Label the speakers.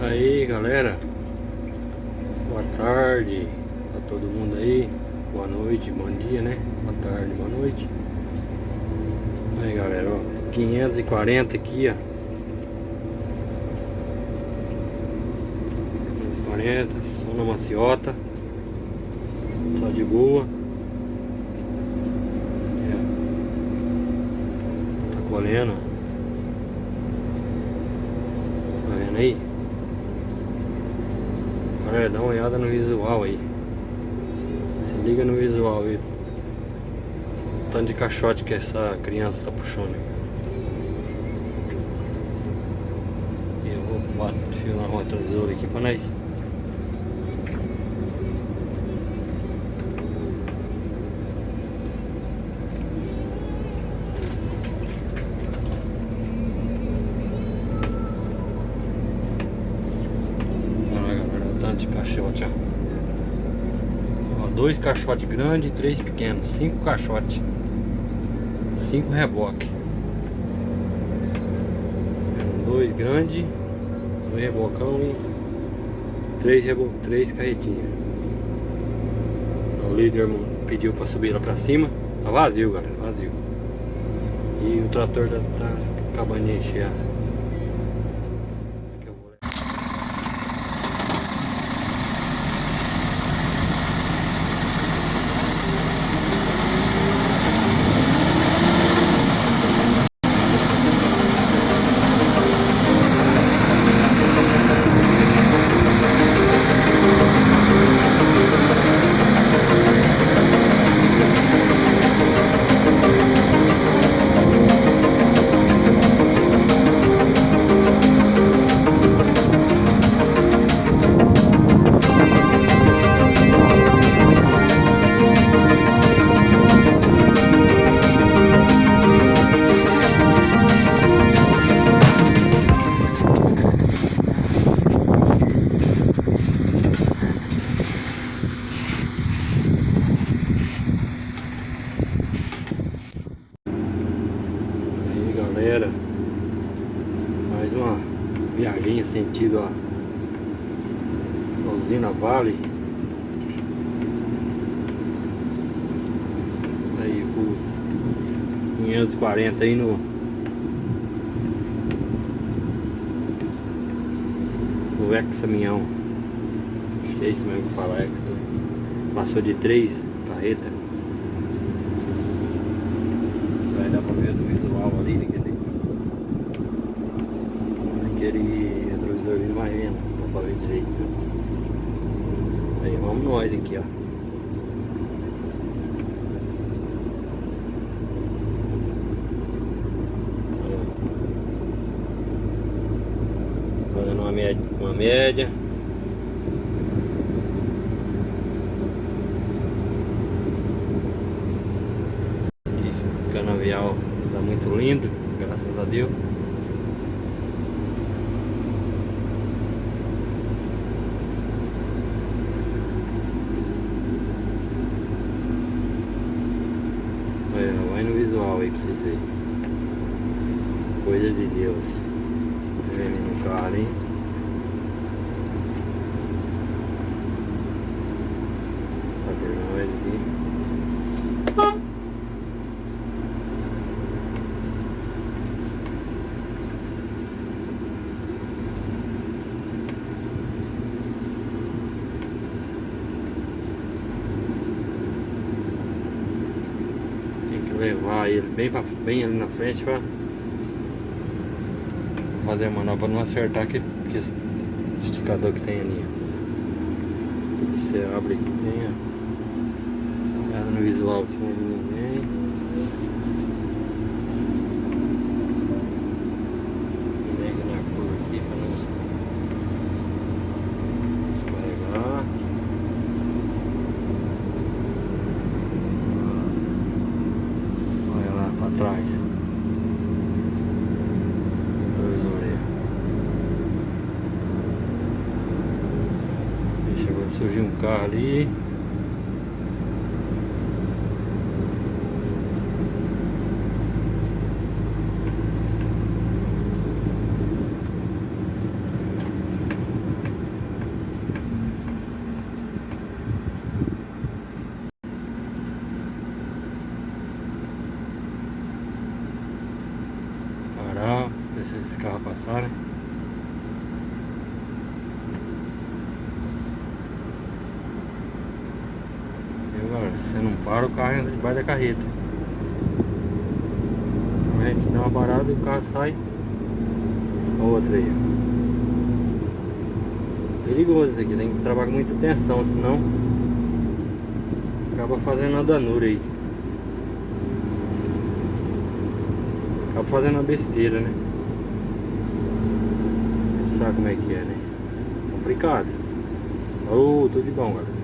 Speaker 1: Aí galera, boa tarde a todo mundo aí, boa noite, bom dia, né? Boa tarde, boa noite. Aí galera, ó, 540 aqui, ó. 540, som na maciota, só de boa. Tá colhendo, tá vendo aí? Galera, dá uma olhada no visual aí. Se liga no visual aí. O tanto de caixote que essa criança tá puxando. E eu vou bater na retrovisor aqui pra nós. De caixote, ó. Dois caixotes grandes e três pequenos. 5 caixotes, 5 reboques. Dois grandes, um rebocão e três carretinhas. O líder pediu para subir lá pra cima. Tá vazio, galera, vazio. E o trator tá acabando de encher. Galera, mais uma viagem sentido a usina Vale. Aí com 540 aí no ex-caminhão. Acho que é isso mesmo que fala, ex, né? Passou de 3 carretas. Vai dar pra ver no visual ali naquele retrovisor vindo mais vendo, dá pra ver direito. Aí vamos nós aqui, ó. Fazendo uma média. O canavial tá muito lindo, graças a Deus. Vai no visual aí pra vocês verem. Coisa de Deus. Vem no carro, hein? Só por nós aqui. Levar ele bem ali na frente pra fazer a manobra, pra não acertar aquele esticador que tem ali, ó. Você abre aqui bem, ó. Olha no visual que não é de ninguém. Pega na curva aqui pra não escorregar. Atrás. Chegou a surgir um carro ali. deixa esse carro passar, né? Viu, galera? Se você não para, o carro entra debaixo da carreta. A gente dá uma parada e o carro sai. Outra aí, ó. Perigoso isso aqui, tem que trabalhar com muita atenção, senão acaba fazendo uma danura aí. Acaba fazendo uma besteira, né? Sabe como é que é, né? Complicado. Ô, tudo de bom, galera.